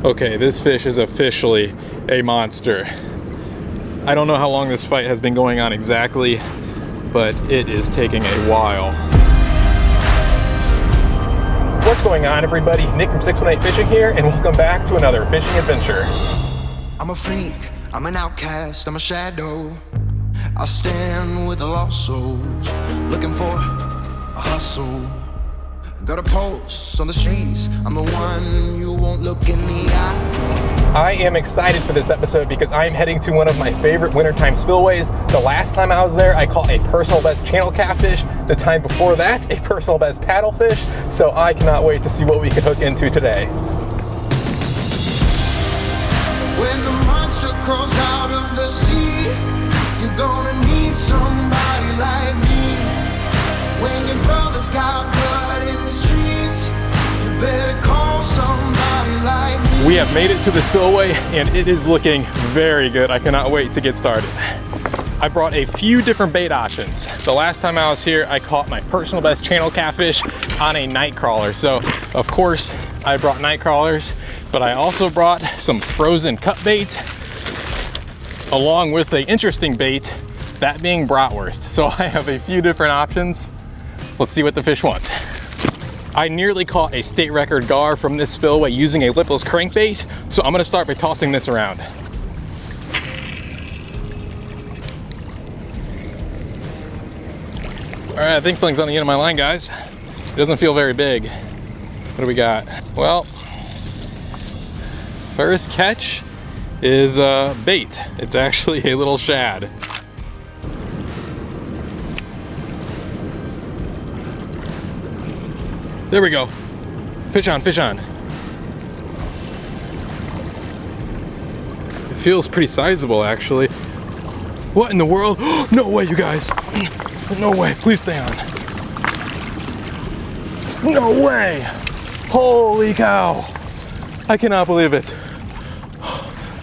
Okay, this fish is officially a monster. I don't know how long this fight has been going on exactly, but it is taking a while. What's going on, everybody? Nick from 618 Fishing here, and welcome back to another fishing adventure. I'm a freak, I'm an outcast, I'm a shadow. I stand with the lost souls, looking for a hustle. Got a pulse on the streets, I'm the one you won't look in the eye. I am excited for this episode because I am heading to one of my favorite wintertime spillways. The last time I was there, I caught a personal best channel catfish. The time before that, a personal best paddlefish. So I cannot wait to see what we can hook into today. When the monster crawls out of the sea, you're gonna need somebody like me. When your brother's got blood in the streets, you better call somebody like me. We have made it to the spillway and it is looking very good. I cannot wait to get started. I brought a few different bait options. The last time I was here, I caught my personal best channel catfish on a night crawler. So of course I brought night crawlers, but I also brought some frozen cut bait along with the interesting bait, that being bratwurst. So I have a few different options. Let's see what the fish want. I nearly caught a state record gar from this spillway using a lipless crankbait, so I'm gonna start by tossing this around. All right, I think something's on the end of my line, guys. It doesn't feel very big. What do we got? Well, first catch is bait. It's actually a little shad. There we go. Fish on, fish on. It feels pretty sizable, actually. What in the world? No way, you guys. No way, please stay on. No way. Holy cow. I cannot believe it.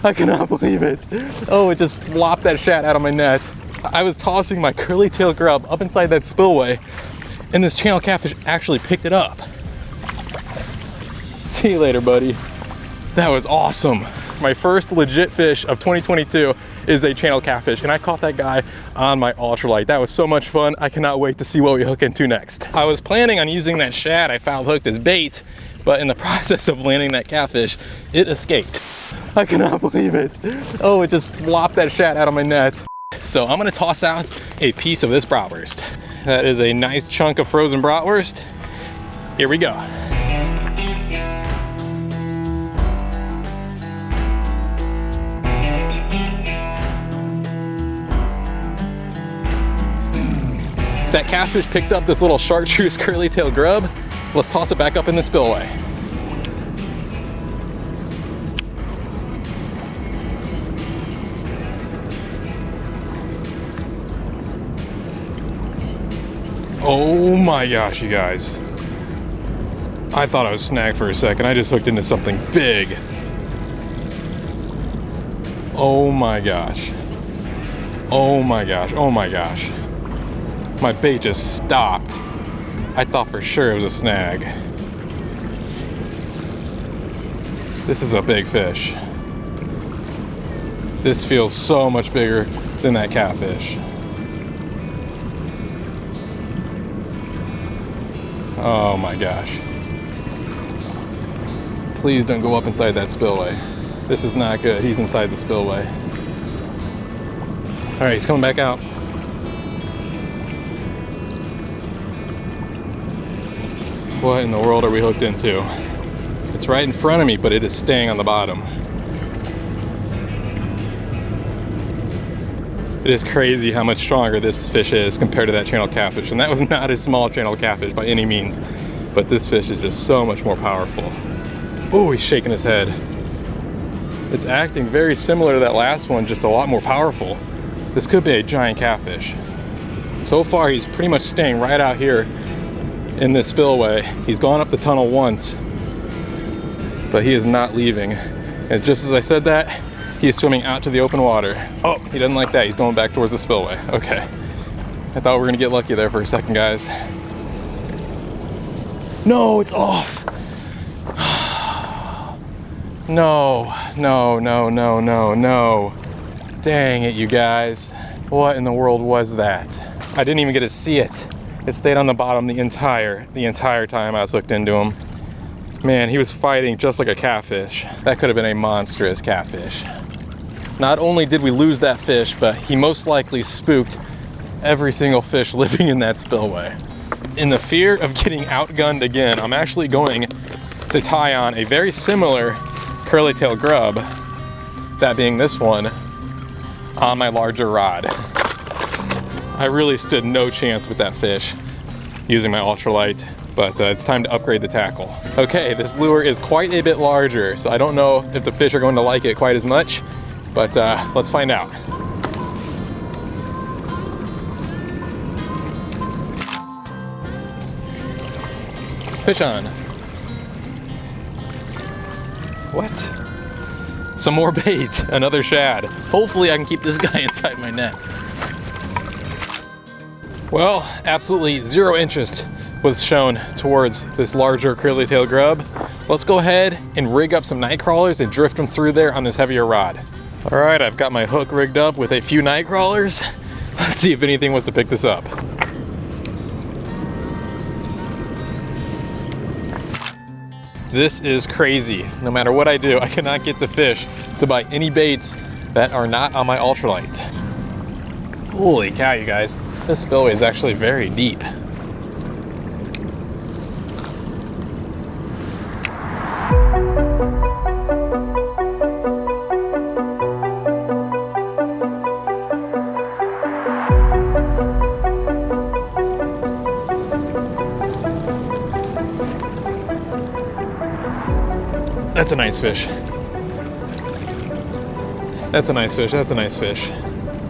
I cannot believe it. Oh, it just flopped that shad out of my net. I was tossing my curly tail grub up inside that spillway, and this channel catfish actually picked it up. See you later, buddy. That was awesome. My first legit fish of 2022 is a channel catfish, and I caught that guy on my ultralight. That was so much fun. I cannot wait to see what we hook into next. I was planning on using that shad I foul hooked as bait, but in the process of landing that catfish, it escaped. I cannot believe it. Oh, it just flopped that shad out of my net. So I'm gonna toss out a piece of this bratwurst. That is a nice chunk of frozen bratwurst. Here we go. That catfish picked up this little chartreuse curly tail grub. Let's toss it back up in the spillway. Oh my gosh, you guys. I thought I was snagged for a second. I just hooked into something big. Oh my gosh. Oh my gosh, oh my gosh. My bait just stopped. I thought for sure it was a snag. This is a big fish. This feels so much bigger than that catfish. Oh my gosh. Please don't go up inside that spillway. This is not good. He's inside the spillway. All right, he's coming back out. What in the world are we hooked into? It's right in front of me, but it is staying on the bottom. It is crazy how much stronger this fish is compared to that channel catfish. And that was not a small channel catfish by any means, but this fish is just so much more powerful. Oh, he's shaking his head. It's acting very similar to that last one, just a lot more powerful. This could be a giant catfish. So far, he's pretty much staying right out here in this spillway. He's gone up the tunnel once, but he is not leaving. And just as I said that, he is swimming out to the open water. Oh, he doesn't like that. He's going back towards the spillway. Okay. I thought we were gonna get lucky there for a second, guys. No, it's off. No, no, no, no, no, no. Dang it, you guys. What in the world was that? I didn't even get to see it. It stayed on the bottom the entire time I was hooked into him. Man, he was fighting just like a catfish. That could have been a monstrous catfish. Not only did we lose that fish, but he most likely spooked every single fish living in that spillway. In the fear of getting outgunned again, I'm actually going to tie on a very similar curly tail grub, that being this one, on my larger rod. I really stood no chance with that fish using my ultralight, but it's time to upgrade the tackle. Okay, this lure is quite a bit larger, so I don't know if the fish are going to like it quite as much, but let's find out. Fish on. What? Some more bait, another shad. Hopefully I can keep this guy inside my net. Well, absolutely zero interest was shown towards this larger curly tail grub. Let's go ahead and rig up some night crawlers and drift them through there on this heavier rod. All right, I've got my hook rigged up with a few night crawlers. Let's see if anything wants to pick this up. This is crazy. No matter what I do, I cannot get the fish to bite any baits that are not on my ultralight. Holy cow, you guys. This spillway is actually very deep. That's a nice fish. That's a nice fish, that's a nice fish.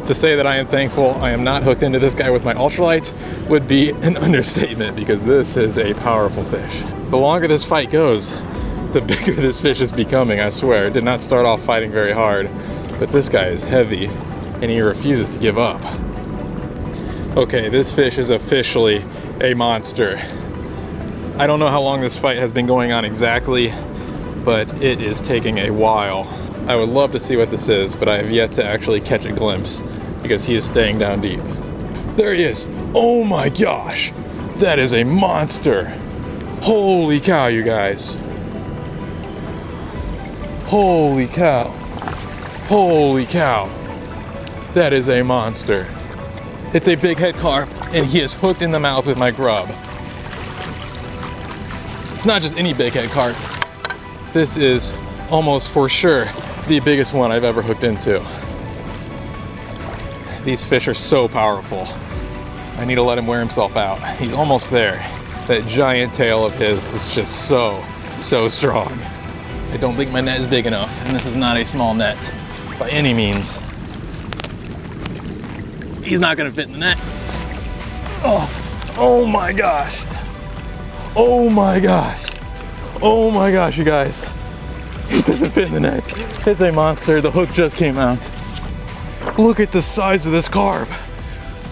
To say that I am thankful I am not hooked into this guy with my ultralight would be an understatement, because this is a powerful fish. The longer this fight goes, the bigger this fish is becoming, I swear. It did not start off fighting very hard, but this guy is heavy and he refuses to give up. Okay, this fish is officially a monster. I don't know how long this fight has been going on exactly, but it is taking a while. I would love to see what this is, but I have yet to actually catch a glimpse because he is staying down deep. There he is. Oh my gosh, that is a monster. Holy cow, you guys. Holy cow. Holy cow. That is a monster. It's a big head carp, and he is hooked in the mouth with my grub. It's not just any big head carp. This is almost for sure the biggest one I've ever hooked into. These fish are so powerful. I need to let him wear himself out. He's almost there. That giant tail of his is just so strong. I don't think my net is big enough, and this is not a small net by any means. He's not gonna fit in the net. Oh my gosh. Oh my gosh. Oh my gosh, you guys. It doesn't fit in the net. It's a monster. The hook just came out. Look at the size of this carp.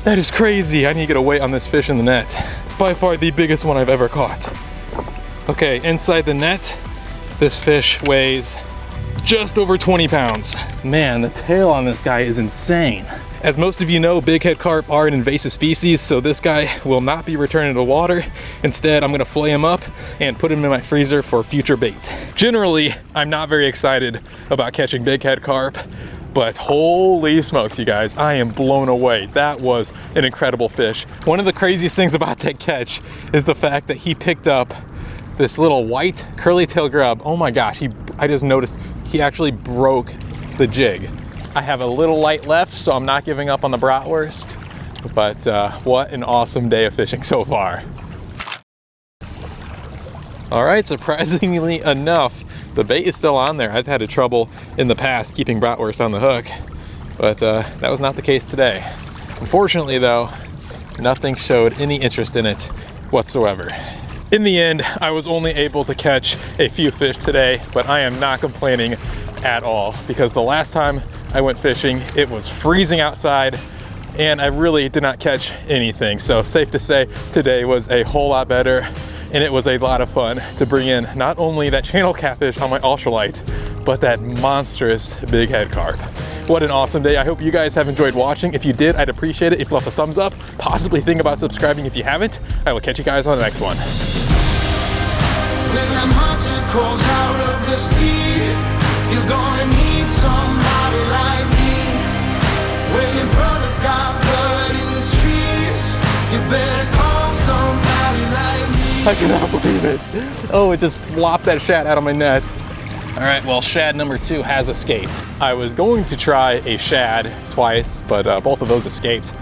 That is crazy. I need to get a weight on this fish in the net. By far the biggest one I've ever caught. Okay, inside the net, this fish weighs just over 20 pounds. Man, the tail on this guy is insane. As most of you know, big head carp are an invasive species, so this guy will not be returned to the water. Instead, I'm gonna fillet him up and put him in my freezer for future bait. Generally, I'm not very excited about catching big head carp, but holy smokes, you guys, I am blown away. That was an incredible fish. One of the craziest things about that catch is the fact that he picked up this little white curly tail grub. Oh my gosh, I just noticed he actually broke the jig. I have a little light left, so I'm not giving up on the bratwurst, but what an awesome day of fishing so far. All right, surprisingly enough, the bait is still on there. I've had trouble in the past keeping bratwurst on the hook, but that was not the case today. Unfortunately though, nothing showed any interest in it whatsoever. In the end, I was only able to catch a few fish today, but I am not complaining at all, because the last time I went fishing, it was freezing outside and I really did not catch anything. So safe to say today was a whole lot better, and it was a lot of fun to bring in not only that channel catfish on my ultralight, but that monstrous big head carp. What an awesome day. I hope you guys have enjoyed watching. If you did, I'd appreciate it if you left a thumbs up. Possibly think about subscribing if you haven't. I will catch you guys on the next one. When that monster crawls out of the sea, you're gonna need somebody like me. When your brother's got blood in the streets, you better call somebody like me. I cannot believe it. Oh, it just flopped that shad out of my net. All right, well, shad number 2 has escaped. I was going to try a shad twice, but both of those escaped.